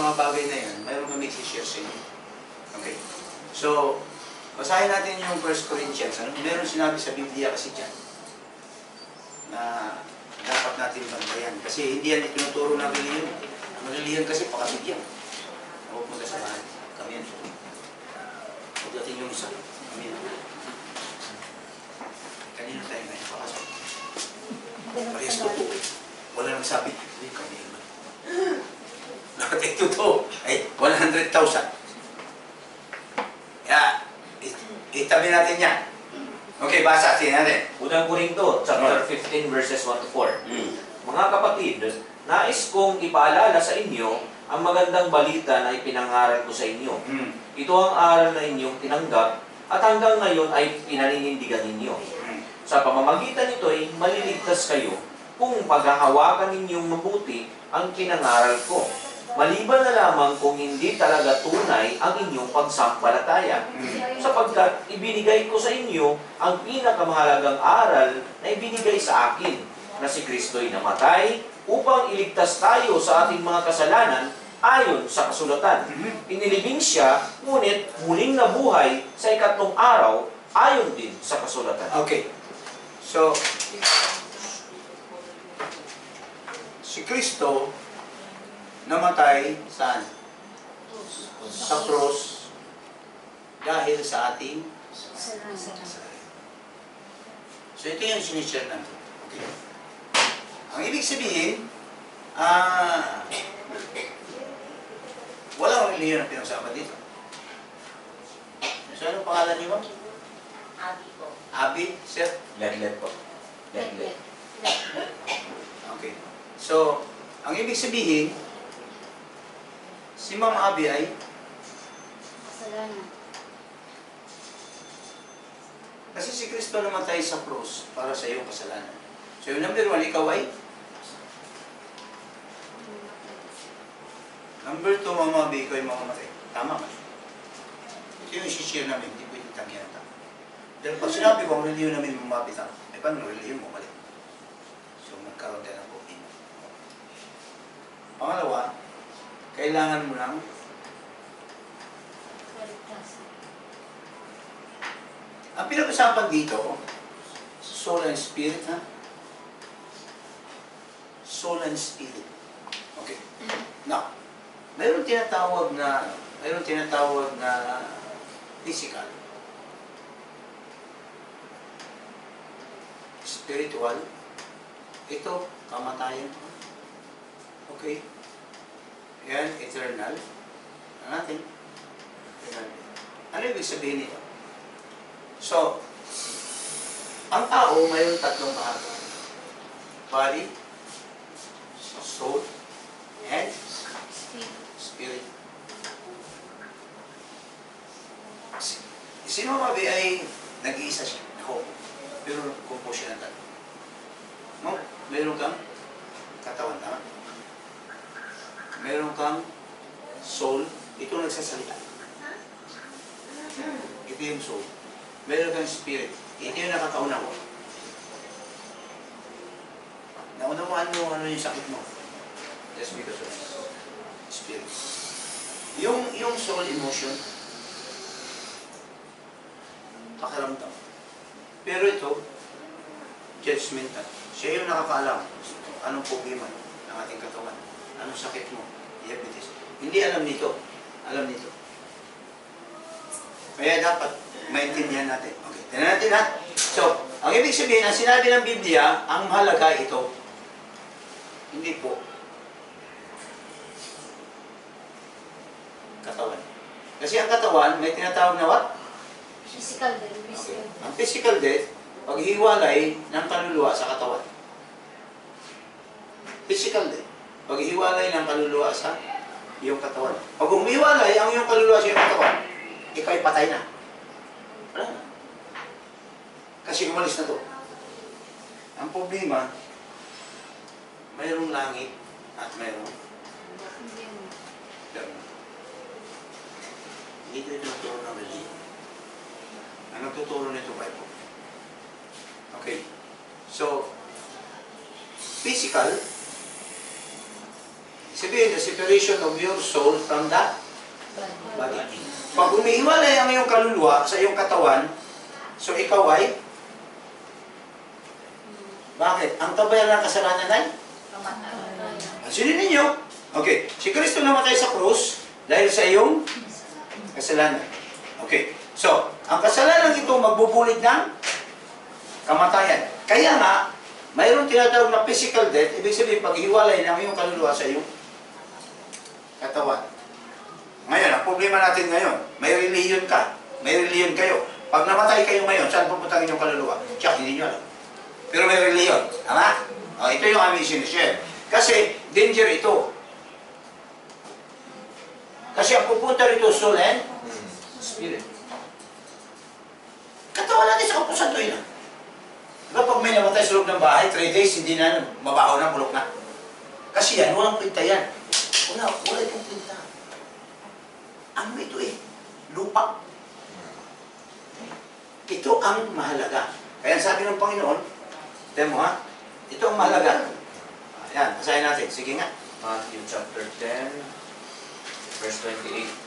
mga bagay na yan, mayroon kami i-share sa inyo. Okay? So, basahin natin yung 1 Corinthians. Ano? Meron sinabi sa Biblia kasi dyan na dapat natin bantayan. Kasi hindi yan itinuturo ng reliyon. Ang reliyon kasi pakabigyan. Huwag mo sa bahay. Kami yan. Huwag natin yung isa. Kami yan. Kanina tayo na ipakasok. Parehas totoo. Wala nang sabi. Hindi kami yan. Bakit ito to? Ay, 100,000. Yeah. Itabi natin yan. Okay, basa. Tingnan natin. Unang Korinto, chapter 15, verses 1 to 4. Mga kapatid, nais kong ipaalala sa inyo ang magandang balita na ipinangaral ko sa inyo. Ito ang aral na inyong tinanggap at hanggang ngayon ay pinaninindigan ninyo. Sa pamamagitan nito ay maliligtas kayo kung paghahawakan ninyong mabuti ang pinangaral ko. Maliban na lamang kung hindi talaga tunay ang inyong pagsampalataya. Sapagkat ibinigay ko sa inyo ang pinakamahalagang aral na ibinigay sa akin, na si Kristo'y namatay upang iligtas tayo sa ating mga kasalanan ayon sa kasulatan. Inilibing siya, ngunit muling nabuhay sa ikatlong araw ayon din sa kasulatan. Okay. So, si Kristo namatay saan? Sa cross dahil sa ating kasalanan. So, ito yung sinishare natin. Okay. Ang ibig sabihin, walang reliyon na pinag-usapan dito. So, anong pangalan niyo ba? Abi po. Abi, sir? Let po. Let. Okay. So, ang ibig sabihin, si Ma'am Abi ay Kasalanan. kasi si Kristo namatay sa krus para sa iyong kasalanan. So, yung number 1, ikaw ay? Number 2, Ma'am Abi, ikaw ay mamamatay. Tama ka. Ito yung isi-share namin, hindi pwedeng tanggihan tayo. Dahil pag sinabi ko, ang reliyon namin mumapit ako, eh, paano reliyon mo mali? So, magkaroon tayo ng problema. Pangalawa, kailangan mo ng Kaligtas. ang pinag-usapan dito, soul and spirit, ha? Soul and spirit. Okay. Now, mayroon tinatawag na physical, spiritual, ito, kamatayan. Okay? Yan, eternal. Ano natin? Eternal. Ano ibig sabihin nito? So, ang tao mayroon tatlong bahagi. Body, soul, and spirit. Si Mama B ay nag-iisa siya. Ako. Pero compose siya ng tatlo. No? Meron kang katawan, tama? Meron kang soul. Ito nagsasalita. Ito yung soul. Meron kang spirit. Ito yung nakakauna ko. Naunawaan mo ano yung sakit mo. Just because of spirit. Yung soul emotion, pakiramdam. Pero ito, judgmental. Siya yung nakakaalam. Anong problema ng ating katawan? Anong sakit mo? Diabetes. Hindi alam nito. Alam nito. Kaya dapat maintindihan natin. Okay, tingnan natin ha. So, ang ibig sabihin, ang sinabi ng Biblia, ang mahalaga ito. Hindi po. Katawan. Kasi ang katawan, may tinatawag na what? Physical din. Okay. Ang physical death, paghiwalay ng kaluluwa sa katawan. Physical death, paghiwalay ng kaluluwa sa iyong katawan. Pag umiwalay ang iyong kaluluwa sa iyong katawan, ikaw ay patay na. Wala na. Kasi umalis na to. Ang problema, mayroong langit at mayroong dagat. Hindi ito nagtuturo ng religion. Ang nagtuturo nito Bible. Okay. So, physical, Sabihin, the separation of your soul from the body. Pag umihiwalay ang iyong kaluluwa sa iyong katawan, so ikaw ay, bakit? Ang kabayaran ng kasalanan ay? Pansinin ninyo. Okay, si Kristo namatay sa krus dahil sa iyong kasalanan. Okay, so, ang kasalanan ito magbubulit ng kamatayan. Kaya nga, mayroong tinatawag na physical death, ibig sabihin, paghiwalay ng iyong kaluluwa sa iyong katawan. Ngayon, ang problema natin ngayon, may reliyon ka, may reliyon kayo. Pag namatay kayo ngayon, saan pupunta ang inyong kaluluwa? Tiyak, hindi nyo alam. Pero may reliyon. Tama? O, ito yung aming sinishare. Kasi, danger ito. Kasi ang pupunta rito, soul and Spirit. katawan natin sa kapusantuin na. Diba pag may namatay sa loob ng bahay, 3 days, hindi na, mabaho na, bulok na. Kasi yan, walang pinta yan. Wala itong pinta. Ano ito eh? Lupa. Ito ang mahalaga. Kaya sabi ng Panginoon, temo ha, ito ang mahalaga. Ayan, basahin natin. Sige nga. Matthew chapter 10, verse 28.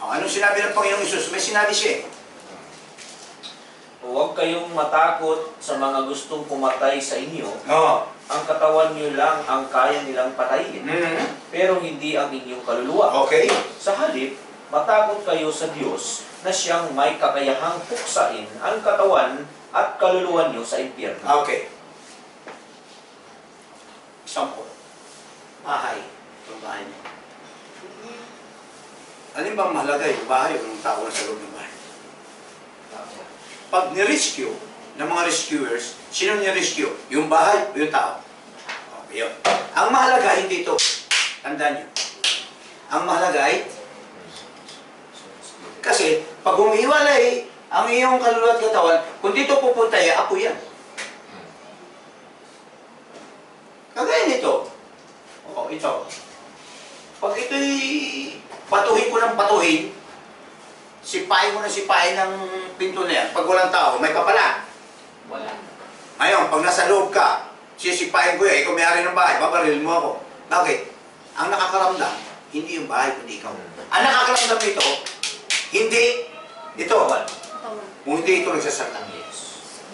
Anong sinabi ng Panginoong Isus? May sinabi siya eh. Huwag kayong matakot sa mga gustong pumatay sa inyo. Oo. Ang katawan niyo lang ang kaya nilang patayin, pero hindi ang inyong kaluluwa. Okay. Sa halip, matakot kayo sa Diyos na siyang may kakayahang puksain ang katawan at kaluluwa niyo sa impyerno. Okay. Example. Bahay. Ito bahay niyo. Alin bang mahalaga yung bahay o yung tao na sa loob ng bahay? Pag ni-rescue ng mga rescuers, sino ni-rescue? Yung bahay o yung tao? Okay, yun. Ang mahalaga, hindi ito. Tandaan nyo. Ang mahalaga ay, kasi pag humiwalay ang iyong kaluluwa at katawan, kung dito pupunta ay ako yan. Kagaya nito. Oo, ito. Pag ito'y patuhin ko ng patuhin, sipahin mo na sipahin ng pinto na yan. Pag walang tao, may kapala. Wala. Ngayon, pag nasa loob ka, sisipahin ko yan, ikaw may-ari ng bahay, babaril mo ako. Bakit? Ang nakakaramdam, hindi yung bahay, kundi ikaw. Ang nakakaramdam nito, hindi ito. Kung hindi ito nagsasalita. Yes.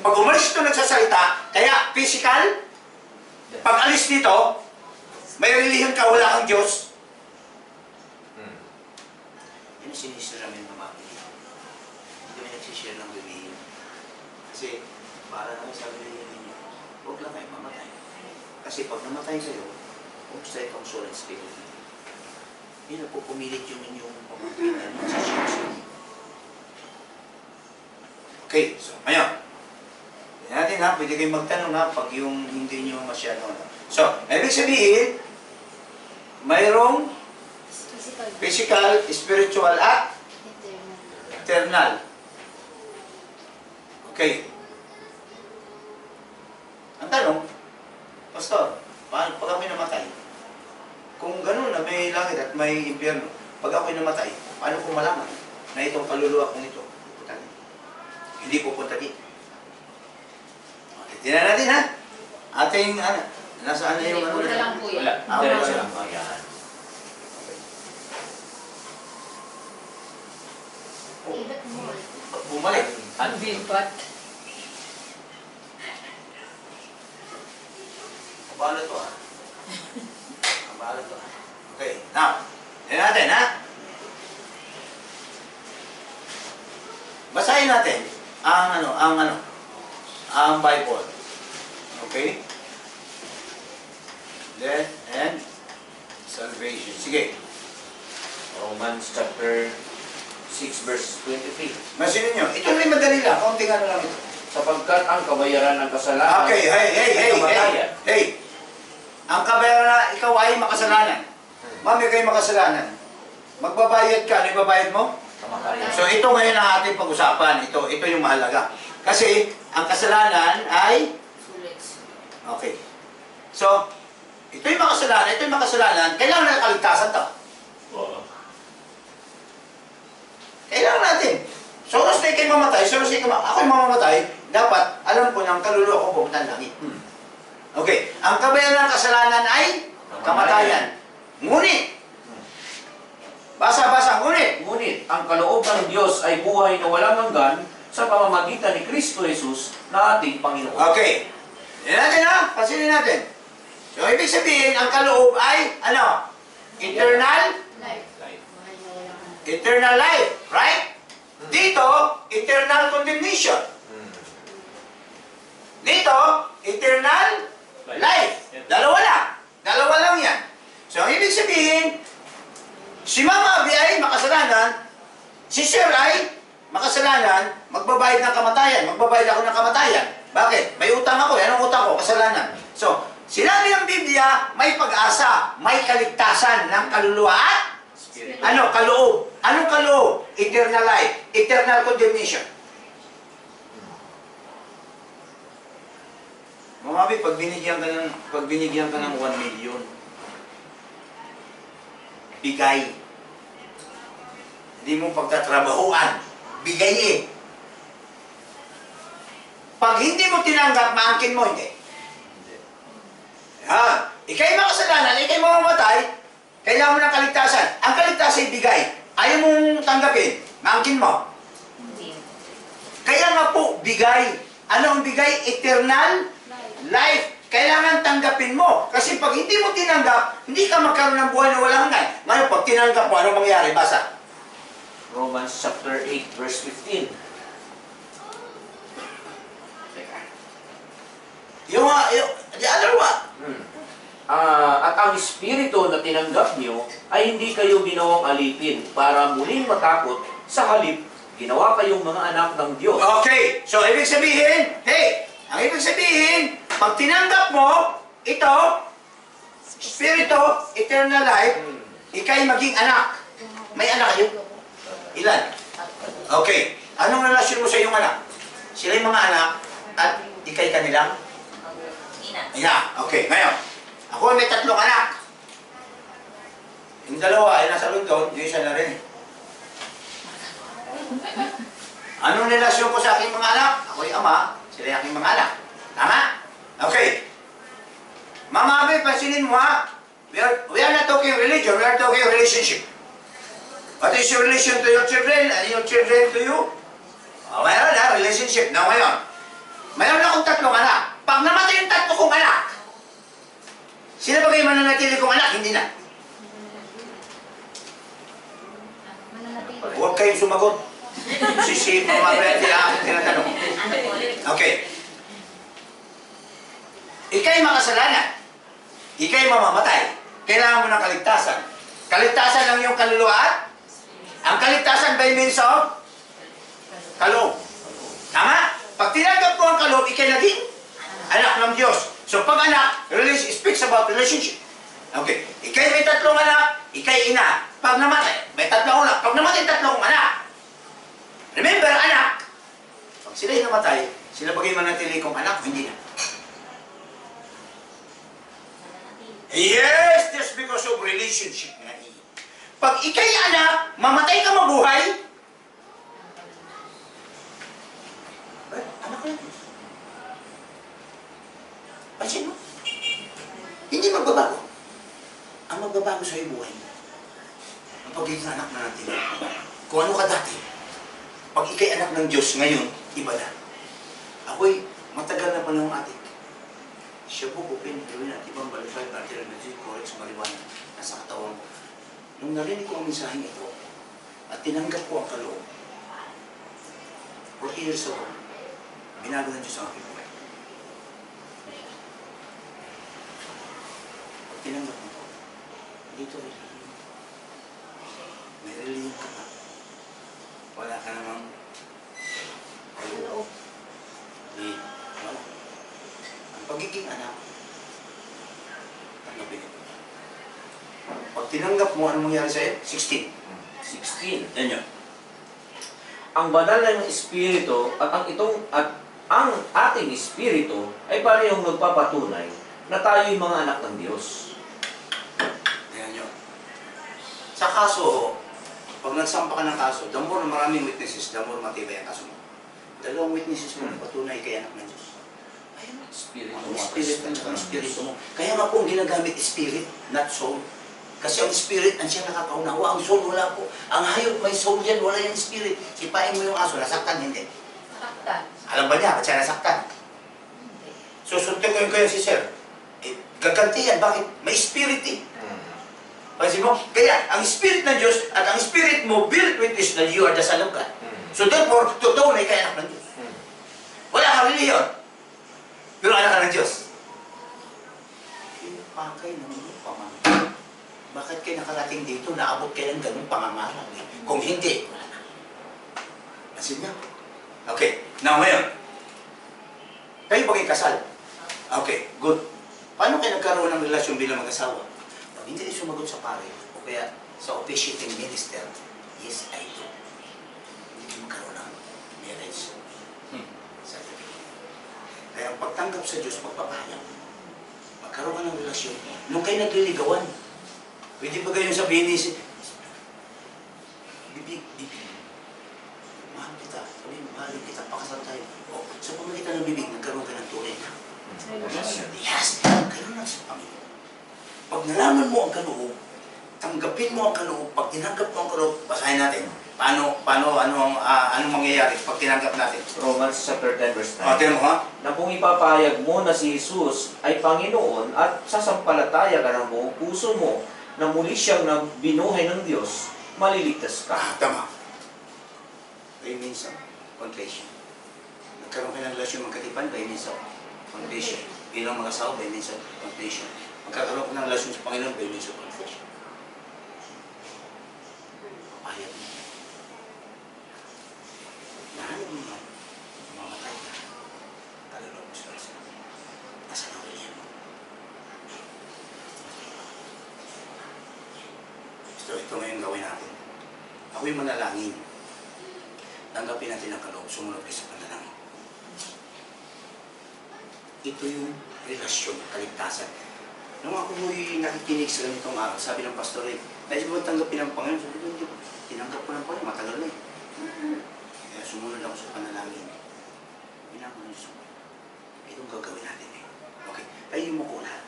Pag umalis ito nagsasalita, kaya physical, pag alis dito, may relihiyon ka, wala kang Diyos. Yan ang sinisira namin ng mga Pilipino. Hindi kami nagsishare ng relihiyon. Kasi, para naman sa relihiyon ninyo, huwag lang kayo mamatay. Kasi pag namatay kayo, kumusta itong soul and spirit. Yun ang pupumilit yung inyong pamangkin na nagsishare sa inyo. Okay, so, ngayon. Tignan natin ha, pwede kayong magtanong ha, pag yung hindi nyo masyado. So, ibig sabihin, mayroong physical, spiritual, at eternal. Okay. Ang tanong, Pastor, paano pag ako'y namatay? Kung gano'n na may langit at may impyerno, pag ako'y namatay, paano ko malaman na itong kaluluwa kong ito pupunta dito? Hindi pupunta dito. Okay, tingnan natin ha. Ating, nasaan na yung ano Wala lang po yan. Wala. Diretso Wala. lang. Ayan. Ibat mo. Bumalik. Bibat. Paano to ha? Paano to ha? Okay, now, tingnan natin ha. Basahin natin ang Bible. Okay? Death and salvation. Sige. Romans chapter 6 verse 23. Masinin nyo. Ito rin madali lang. Kaunting ano lang ito. Sapagkat ang kabayaran ng kasalanan Okay, hey. Hey. Ang kabayaran na ikaw ay makasalanan. Mami, kayo makasalanan. Magbabayad ka. Ano yung babayad mo? kamatayan. So ito ngayon ang ating pag-usapan. Ito yung mahalaga. Kasi ang kasalanan ay okay. So ito yung makasalanan, kailangan na kaligtasan to. Kailangan natin. So kung kayo mamatay, ako'y mamamatay, dapat alam ko ng kaluluwa ko pupunta ng langit. Okay. Ang kabayaran ng kasalanan ay kamatayan. Ngunit, basa-basa, ngunit, Ngunit, ang kaloob ng Diyos ay buhay na walang hanggan sa pamamagitan ni Kristo Jesus na ating Panginoon. okay. Yan natin ha, pansinin natin. So, ibig sabihin, ang kaloob ay, ano? Eternal? Life. Life. Eternal life, right? Dito, eternal condemnation. Dito, eternal life. Dalawa lang yan. So, ang ibig sabihin, si Mama Abby ay makasalanan, si Sir ay makasalanan, magbabayad ng kamatayan. Magbabayad ako ng kamatayan. Bakit? May utang ako. Anong utang ko? Kasalanan. So, sinabi ng Biblia, may pag-asa, may kaligtasan ng kaluluwa at ano? Kaloob. Anong kaloob? Eternal life. Eternal condemnation. Mga Abby, pag binigyan ka ng 1 million, bigay. Hindi mo pagtatrabahuan. Bigay eh. Pag hindi mo tinanggap, maangkin mo, hindi. Ha? Ikay makasalanan, ikay mamamatay, kailangan mo ng kaligtasan. Ang kaligtasan ay bigay. Ayaw mong tanggapin, maangkin mo. Kaya nga po, bigay. Ano ang bigay? Eternal life. Kailangan tanggapin mo. Kasi pag hindi mo tinanggap, hindi ka magkaroon ng buhay na walang hanggan. Ngayon, pag tinanggap mo, ano mangyari? Basa. Romans chapter 8, verse 15. Yung the other one. At ang Espiritu na tinanggap niyo ay hindi kayo ginawang alipin para muling matakot, sa halip, ginawa kayong mga anak ng Diyos. Okay. So, ibig sabihin, ang ibig sabihin, pag tinanggap mo, ito, Espiritu, eternal life, ikay maging anak. May anak kayo? Ilan? Okay. Anong relasyon mo sa iyong anak? Sila yung mga anak at ikay kanilang? Yeah. Okay. Ngayon, ako may 3 anak. Yung 2 ay nasa London, yung isa na rin. Anong relasyon ko sa aking mga anak? Ako yung ama, sila yung aking mga anak. Tama? Okay. Mga Abby, pansinin mo ha. We are not talking religion, we are talking relationship. What is your relation to your children and your children to you? Mayroon na, relationship. Now ngayon, mayroon akong 3 anak. Pag namatay yung 3 kong anak, sila ba kayo mananatili kong anak? Hindi na. Huwag kayong sumagot. Si Mama Betty ang aking tinatanong. Okay. Ika'y makasalanan. Ika'y mamamatay. Kailangan mo ng kaligtasan. Kaligtasan lang yung kaluluwa at ang kaligtasan by means of kaloob. Tama? Pag tinanggap mo ang kaloob, ika'y naging anak ng Diyos. So pag anak, speaks about relationship. Okay. Ika'y may 3 anak, ika'y ina. Pag namatay, may 3 anak. Pag namatay 3 anak, remember, anak, pag sila'y namatay, sila bagay manatili kong anak, hindi na. Yes, just because of relationship nga eh. Pag ikay anak, mamatay ka mabuhay, anak ko lang. Pansin mo? Hindi magbabago. Ang magbabago sa'yo buhay mo. Ang pagiging anak na natin. Kung ano ka dati, pag ikay anak ng Diyos ngayon, iba na. Ako'y matagal na panahong atik. Siya po open, gawin at ibang balify, arterial medicine, correct sa marijuana, nasa katawan ko. Nung narinig ko ang mensaheng ito, at tinanggap ko ang kaloob, 4 years ago, binago ng Diyos ang aking buhay. Pag tinanggap mo ito, dito religion. May religion ka pa. Wala ka namang kaloob. Wala. Ang pagiging anak, tanggapin ito. Pag tinanggap mo, anong mangyari sa'yo? 16. 16. Yan yun. Ang banal ng Espiritu at ang ating Espiritu ay parehong nagpapatunay na tayo'y mga anak ng Diyos. Yan yun. Sa kaso, pag nagsampa ka ng kaso, the more maraming witnesses, the more matibay ang kaso mo. 2 witnesses mo, patunay kay anak ng Diyos. Espiritu Ang mo. spirit ang espiritu mo. Kaya nga po, ginagamit spirit, not soul. Kasi ang spirit, ang siya nakakaunawa. Ang soul, wala po. Ang hayop, may soul yan, wala yung spirit. Sipain mo yung aso, nasaktan, hindi. Saktan. Alam ba niya, ba't siya nasaktan? Hindi. Susuntukin ko yung si Sir. Gaganti yan, bakit? May spirit eh. Pansin mo? Kaya, ang spirit ng Diyos at ang spirit mo built with this that you are the son of God. So therefore, totoo na ikay anak ng Diyos. Wala kang reliyon. Pero anak ka ng Diyos. Pakay ng iyong pamamahala. Bakit kayo nakarating dito? Naabot kayo ng ganung pangamahala. Kung hindi, wala na. Pansin niyo? Okay, now ngayon. Kayo ba kayo kasal? Okay, good. Paano kayo nagkaroon ng relasyon bilang mag-asawa? Pag hindi kayo sumagot sa pare, o kaya sa officiating minister, yes, I do. Hindi kayo magkaroon ng marriage. Kaya ang pagtanggap sa Diyos, magpapahayag. Magkaroon ka ng relasyon. Nung kayo nagliligawan, pwede ba kayong sabihin ni bibig, mahal kita, mahalin kita, pakasal tayo. O, sa pamagitan ng bibig, nagkaroon ka ng tunay na. Yes, ganun lang sa Panginoon. Pag nalaman mo ang kaloob, tanggapin mo ang kaloob, pag tinanggap mo ang kaloob, basahin natin. Anong mangyayari pag tinanggap natin? Romans chapter 10 verse 9. Tingnan mo ha? Na kung ipapahayag mo na si Jesus ay Panginoon at sasampalataya ka ng buong puso mo na muli siyang binuhay ng Diyos, maliligtas ka. Tama. By means of confession. Nagkaroon ka ng relasyon magkatipan by means of confession. Bilang mag-asawa by means of confession. Magkakaroon ka ng relasyon sa Panginoon by means of confession. Papayag mo. Lahat mo na mamatay ka. Kaluluwa mo sa Diyos. Nasa nawalihan mo. Ito ngayon gawin natin. Ako'y manalangin. Tanggapin natin ang kaloob. Sumunod kayo sa panalangin. Ito yung relasyon, kaligtasan. Nung ako'y nakikinig sa ganitong araw, sabi ng pastor eh, nais mo tanggapin ang Panginoon? Sabi ko, tinanggap ko ng Panginoon, matagal na eh. Kaya sumunod ako sa panalangin. Binako ng Diyos. Itong gagawin natin eh. Okay, tayo mo ko lahat.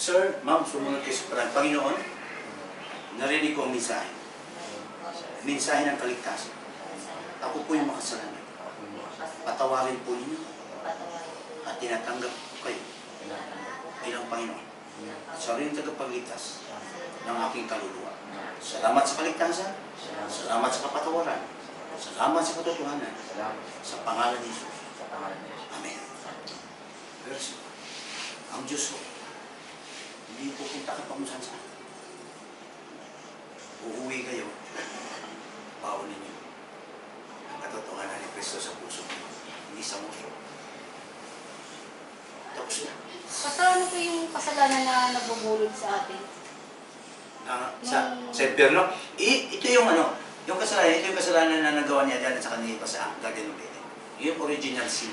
Sir, ma'am, sumunod kayo sa panalangin. Panginoon, narinig ko ang mensahe. Mensahe ng kaligtasan. Ako po yung makasalanan. Patawarin po ninyo. At tinatanggap ko kayo bilang Panginoon. At siya rin tagapagligtas ng aking kaluluwa. Salamat sa kaligtasan. Salamat sa kapatawaran. Salamat sa katotohanan. Sa pangalan ni Jesus. Amen. Verse. Ang Diyos ko, hindi pupunta ka pa kung saan. Uuwi kayo. Bawal ninyo ang katotohanan ni Kristo sa puso mo. Hindi sa muso. Tapos na. Kasalanan ko yung kasalanan na nabubulod sa atin. Sa impyerno. Ito yung yung kasalanan na nagawa niya dyan sa kanila sa Garden of Eden. Yung original sin.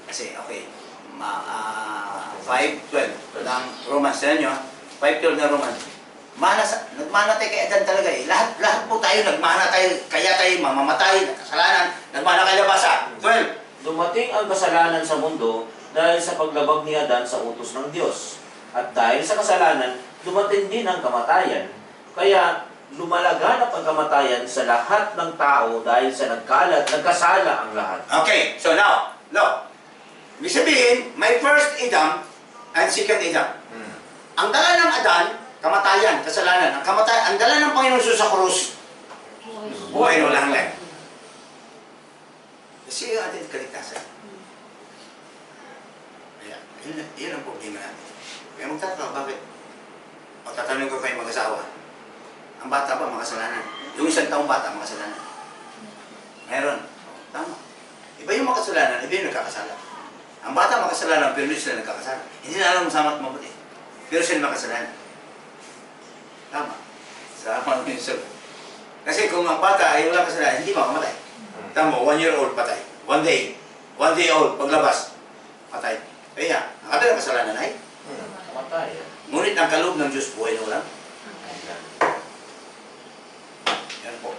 Kasi, okay, 5:12 ng Romans, yan nyo, 5:12 na Romans. Nagmana tayo kay Adan talaga eh. Lahat po tayo nagmana tayo, kaya tayo mamamatay, kasalanan, nagmana kay Labasa. 12. Dumating ang kasalanan sa mundo dahil sa paglabag ni Adan sa utos ng Diyos. At dahil sa kasalanan, dumating din ang kamatayan. Kaya lumalaga na pagkamatayan sa lahat ng tao dahil sa nagkasala ang lahat. Okay, so now, look. Ibig sabihin, may first Adam and second Adam. Ang dala ng Adan, kamatayan, kasalanan. Ang dala ng Panginoon Jesus sa krus, buhay na walang lang. Kasi yung ating kaligtasan. Kaya, yun ang problema natin. Kaya magtataka, bakit? Magtatanong ko kayo mag-asawa. Ang bata ba, makasalanan? Yung isang taong bata, makasalanan. Meron. Tama. Iba yung makasalanan, iba yung nagkakasala. Ang bata makasalanan, pero hindi sila nagkakasala. Hindi na alam masama at mabuti. Pero sila makasalanan. Tama. Sama namin sir. Kasi kung ang bata ay wala kasalanan, hindi makamatay. Tama, 1 year old patay. 1 day old, paglabas, patay. Kaya, ang kata ng kasalanan ay? Kamatayan. Ngunit ang kaloob ng Diyos buhay na walang. Yan po.